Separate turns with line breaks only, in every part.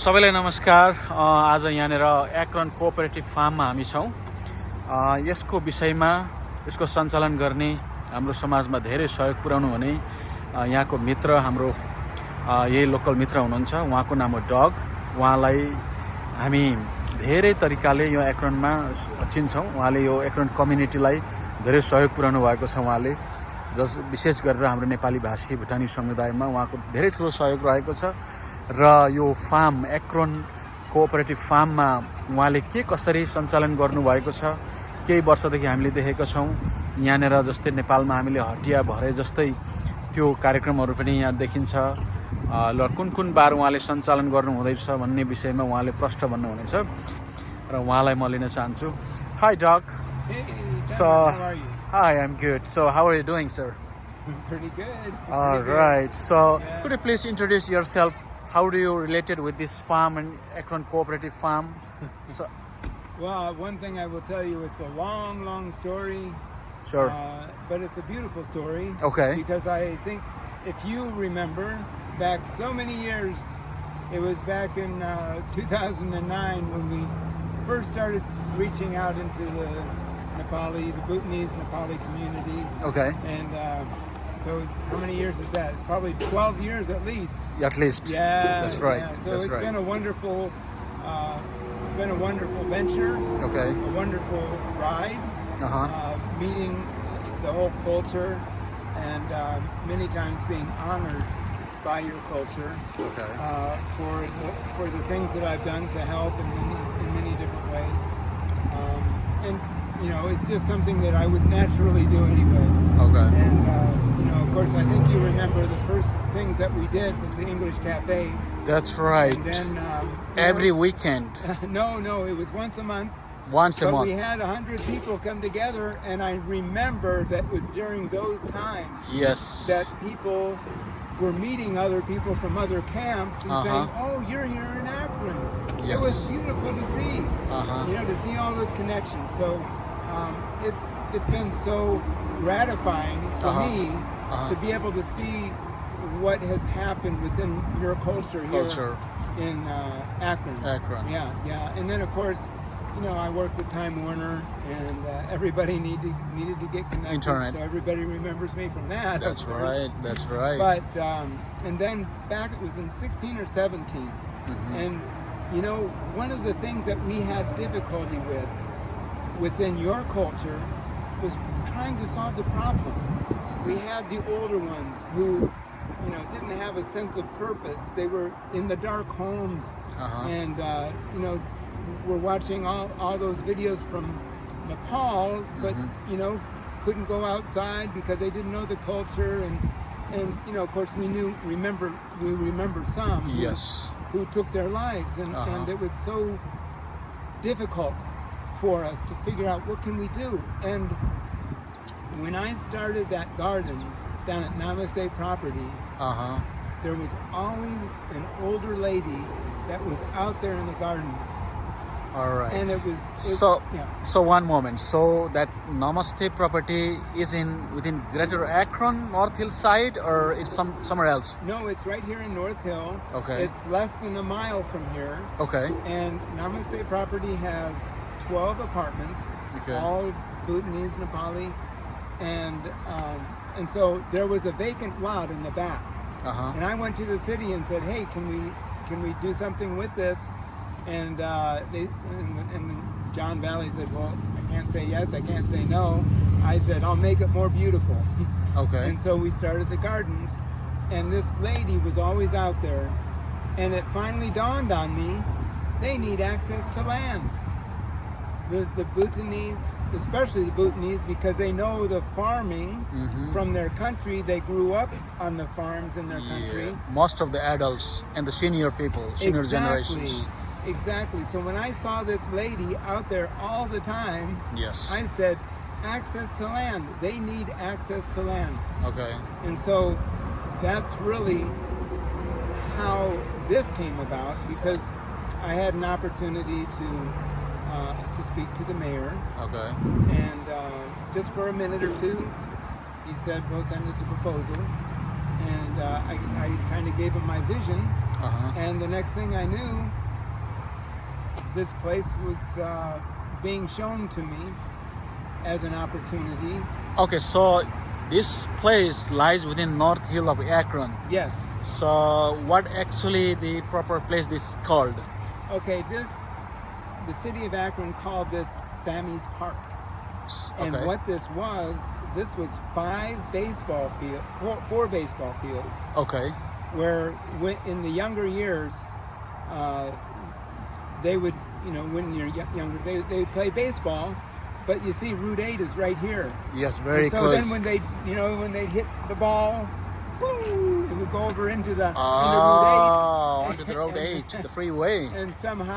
सबैलाई नमस्कार। आज यहाँनिर एक्रोन कोअपरेटिभ फार्ममा हामी छौँ। यसको विषयमा यसको सञ्चालन गर्ने हाम्रो समाजमा धेरै सहयोग पुर्याउनु हुने यहाँको मित्र हाम्रो यही लोकल मित्र हुनुहुन्छ। उहाँको नाम हो डग। उहाँलाई हामी धेरै तरिकाले यो एक्रोनमा चिन्छौँ। उहाँले यो एक्रोन कम्युनिटीलाई धेरै सहयोग पुर्याउनु भएको छ। उहाँले विशेष गरेर हाम्रो नेपाली भाषी भुटानी समुदायमा उहाँको धेरै ठुलो सहयोग रहेको छ र यो फार्म एक्रोन कोअपरेटिभ फार्ममा उहाँले के कसरी सञ्चालन गर्नुभएको छ केही वर्षदेखि हामीले देखेका छौँ। यहाँनिर जस्तै नेपालमा हामीले हटिया भरे जस्तै त्यो कार्यक्रमहरू पनि यहाँ देखिन्छ। ल कुन बार उहाँले सञ्चालन गर्नुहुँदैछ भन्ने विषयमा उहाँले प्रष्ट भन्नुहुनेछ र उहाँलाई म लिन चाहन्छु। Hi Doug. Hi, I'm good. So how are you doing, sir?
Pretty good.
All right. So could you please introduce yourself? How do you related with this farm and Akron Cooperative Farm? So,
well, one thing I will tell you, it's a long story.
Sure.
But it's a beautiful story.
Okay.
Because I think if you remember back so many years, it was back in 2009 when we first started reaching out into the Bhutanese Nepali community.
Okay.
And so how many years is that? It's probably 12 years at least.
At least.
Yeah.
That's right.
Yeah. So
That's
it's
right.
been a wonderful venture.
Okay.
A wonderful ride. Meeting the whole culture and many times being honored by your culture.
Okay.
For the things that I've done to help in many different ways. And you know, it's just something that I would naturally do anyway.
Okay.
And you know, of course, I think you remember the first things that we did was the English Cafe.
That's right.
And then
every weekend.
No, it was once a month.
Once a month.
We had 100 people come together, and I remember that was during those times.
Yes.
That people were meeting other people from other camps and saying, "Oh, you're here in Akron."
Yes.
It was beautiful to see. You know, to see all those connections. So it's been so gratifying for me to be able to see what has happened within your culture here in Akron.
Akron.
Yeah. And then of course, you know, I worked with Time Warner, and everybody needed to get connected.
Internet.
So everybody remembers me from that.
That's right. That's right.
But and then back, it was in 16 or 17, and you know, one of the things that we had difficulty with within your culture was trying to solve the problem. We had the older ones who, you know, didn't have a sense of purpose. They were in the dark homes, and you know, were watching all those videos from Nepal, but you know, couldn't go outside because they didn't know the culture, and you know, of course, we remember some who took their lives, and it was so difficult for us to figure out what can we do. And when I started that garden down at Namaste Property, there was always an older lady that was out there in the garden.
All right.
And it was
so one moment. So that Namaste Property is within Greater Akron, North Hill side, or it's somewhere else?
No, it's right here in North Hill.
Okay.
It's less than a mile from here.
Okay.
And Namaste Property has 12 apartments, all Bhutanese, Nepali, and so there was a vacant lot in the back. And I went to the city and said, "Hey, can we do something with this?" And and John Valley said, "Well, I can't say yes, I can't say no." I said, "I'll make it more beautiful."
Okay.
And so we started the gardens, and this lady was always out there, and it finally dawned on me, they need access to land. The Bhutanese, especially the Bhutanese, because they know the farming from their country. They grew up on the farms in their country.
Most of the adults and the senior people, senior generations.
Exactly. So when I saw this lady out there all the time, I said, access to land. They need access to land.
Okay.
And so that's really how this came about, because I had an opportunity to speak to the mayor.
Okay.
And just for a minute or two, he said, "Well, send us a proposal." And I kind of gave him my vision. And the next thing I knew, this place was being shown to me as an opportunity.
Okay, so this place lies within North Hill of Akron.
Yes.
So what actually the proper place this called?
Okay, the city of Akron called this Sammy's Park. And what this was 4 baseball fields.
Okay.
Where in the younger years, they would, when you're younger, they would play baseball. But you see, Route 8 is right here.
Yes, very
so
close.
So then when they hit the ball, woo, it would go over into the
onto the Route 8, the freeway.
And some of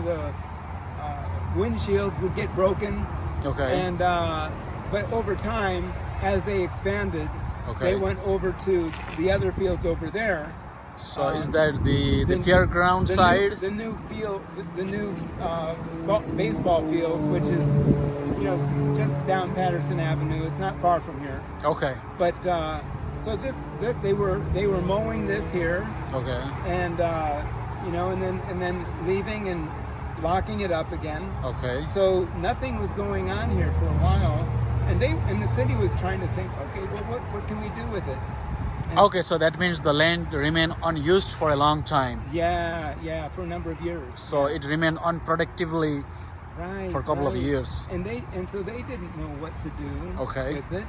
the windshields would get broken.
Okay.
And but over time, as they expanded, they went over to the other fields over there.
So is that the fairground side?
The new field, the new baseball field, which is just down Patterson Avenue. It's not far from here.
Okay.
But so they were mowing this here.
Okay.
And and then leaving and locking it up again.
Okay.
So nothing was going on here for a while, and the city was trying to think, okay, well, what can we do with it? And
okay, so that means the land remained unused for a long time.
Yeah, for a number of years.
So it remained unproductively for a couple of years.
And so they didn't know what to do with it.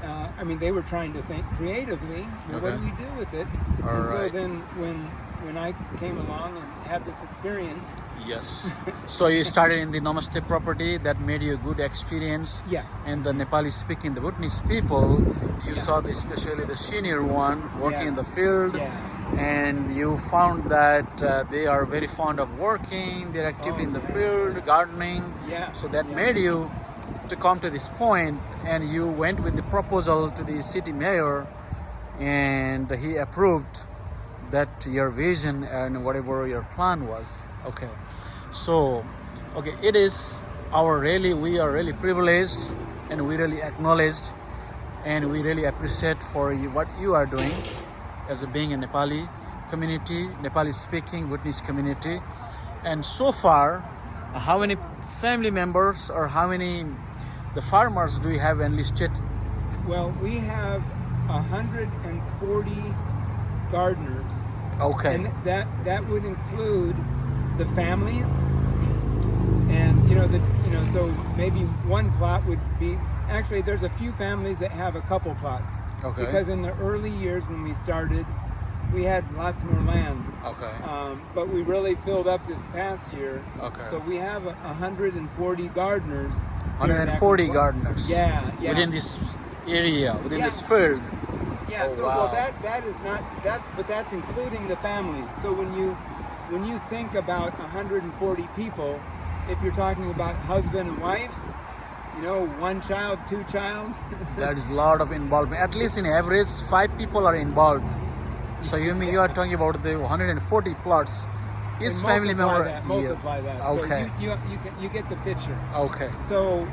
I mean, they were trying to think creatively. Well, what do we do with it? So then when I came along and had this experience.
Yes. So you started in the Namaste property. That made you a good experience.
Yeah.
And the Nepali speaking, the Bhutanese people, you saw especially the senior one working in the field.
Yeah.
And you found that they are very fond of working. They're active in the field, gardening.
Yeah.
So that made you to come to this point, and you went with the proposal to the city mayor, and he approved that your vision and whatever your plan was. Okay. So, it is we are really privileged, and we really acknowledged, and we really appreciate for you what you are doing as being a Nepali community, Nepali speaking Bhutanese community. And so far, how many family members or how many the farmers do you have enlisted?
Well, we have 140 gardeners.
Okay.
And that would include the families, and so maybe one plot would be, actually there's a few families that have a couple plots.
Okay.
Because in the early years when we started, we had lots more land.
Okay.
But we really filled up this past year.
Okay.
So we have 140 gardeners.
140 gardeners.
Yeah.
Within this area, within this field.
Yeah.
Oh,
so
wow.
well, that's including the families. So when you think about 140 people, if you're talking about husband and wife, one child, two child.
That is a lot of involvement. At least in average, 5 people are involved. So you are talking about the 140 plots. Each family member.
Multiply that.
Okay.
So you get the picture.
Okay.
So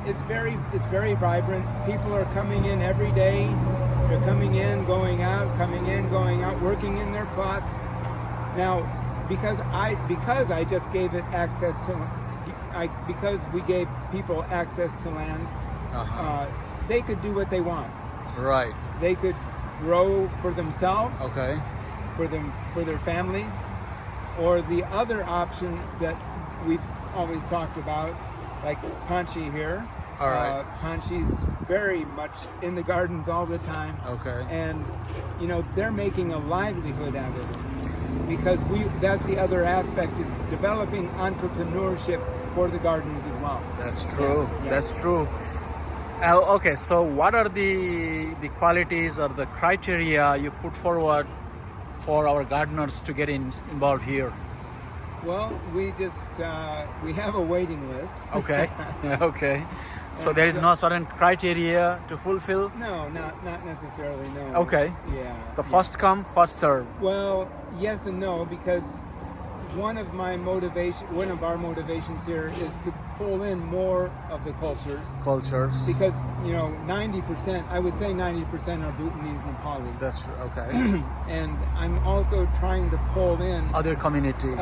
it's very vibrant. People are coming in every day. They're coming in, going out, working in their plots. Now, because I just gave it access to, because we gave people access to land, they could do what they want.
Right.
They could grow for themselves.
Okay.
For their families, or the other option that we've always talked about, like Panchi here.
All right.
Panchi's very much in the gardens all the time.
Okay.
And they're making a livelihood out of it, because that's the other aspect, is developing entrepreneurship for the gardens as well.
That's true.
Yeah.
That's true. Okay, so what are the qualities or the criteria you put forward for our gardeners to get involved here?
Well, we have a waiting list.
Okay. Okay. So there is no certain criteria to fulfill?
No, not necessarily, no.
Okay.
Yeah.
It's the first come, first serve.
Well, yes and no, because one of our motivations here is to pull in more of the cultures. Because, 90%, I would say 90% are Bhutanese, Nepali.
That's okay.
And I'm also trying to pull in
Other communities.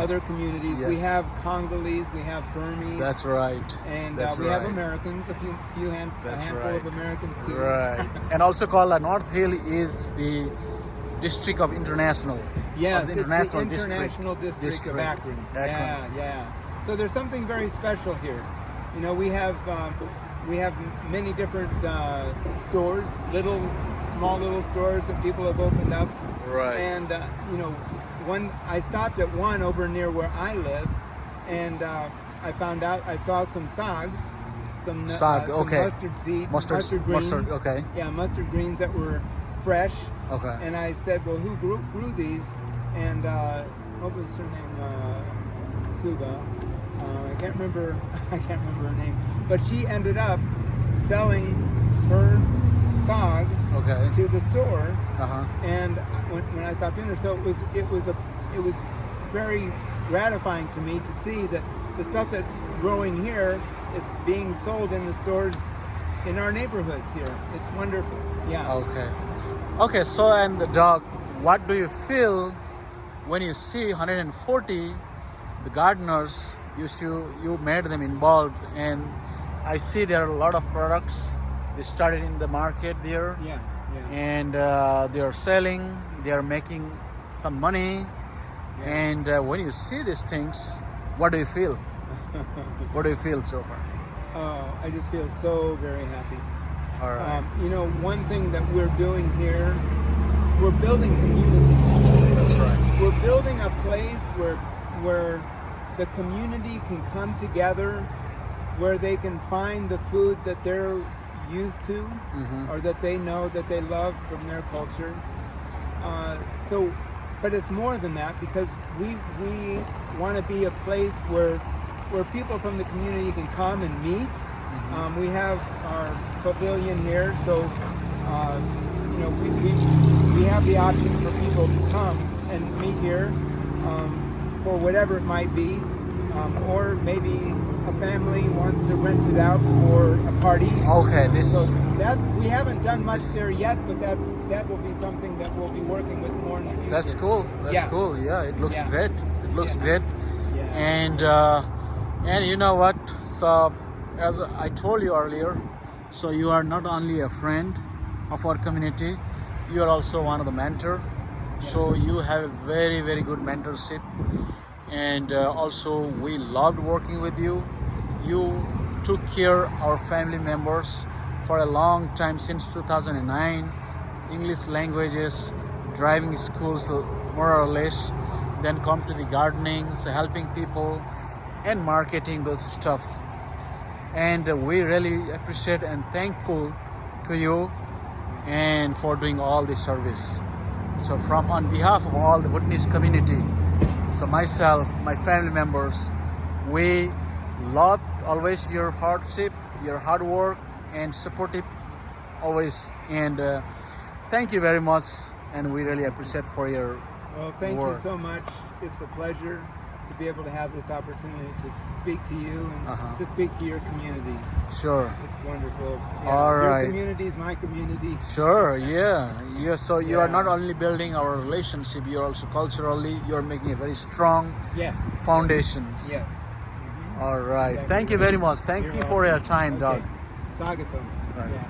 Yes. We have Congolese, we have Burmese.
That's right.
And we have Americans, a handful of Americans too.
Right. And also called North Hill is the district of international.
Yes,
the
it's
international
the international district of Akron. Yeah. So there's something very special here. We have many different stores, small little stores that people have opened up.
Right.
And I stopped at one over near where I live, and I found out I saw some sag, some mustard seed, mustard greens.
Okay.
Yeah, mustard greens that were fresh.
Okay.
And I said, well, who grew these? And what was her name? Suba. I can't remember her name. But she ended up selling her sag to the store. And when I stopped in there, so it was very gratifying to me to see that the stuff that's growing here is being sold in the stores in our neighborhoods here. It's wonderful. Yeah.
Okay, so and Doug, what do you feel when you see 140 the gardeners? You made them involved, and I see there are a lot of products. They started in the market there, and they are selling. They are making some money, and when you see these things, what do you feel? What do you feel so far?
I just feel so very happy.
All right.
One thing that we're doing here, we're building community.
That's right.
We're building a place where the community can come together, where they can find the food that they're used to, or that they know that they love from their culture. But it's more than that, because we want to be a place where people from the community can come and meet. We have our pavilion here, so we have the option for people to come and meet here for whatever it might be, or maybe a family wants to rent it out for a party. So we haven't done much there yet, but that will be something that we'll be working with more in the future.
That's cool. Cool. Yeah, it looks great. It looks great.
Yeah.
And you know what? So as I told you earlier, so you are not only a friend of our community, you are also one of the mentor. So you have a very, very good mentorship, and also we loved working with you. You took care of our family members for a long time, since 2009, English languages, driving schools more or less, then come to the gardening, so helping people and marketing those stuff. And we really appreciate and thankful to you and for doing all this service. So on behalf of all the Bhutanese community, so myself, my family members, we love always your hardship, your hard work, and supportive always. And thank you very much, and we really appreciate for your
thank
work.
you so much. It's a pleasure to be able to have this opportunity to speak to you and to speak to your community.
Sure.
It's wonderful.
All right.
Your community is my community.
Sure, yeah. So you are not only building our relationship, you're also culturally, you're making a very strong foundations.
Yes.
All right. Thank you very much. Thank you for your time, Doug.
Sagaton.
Right.
Yeah.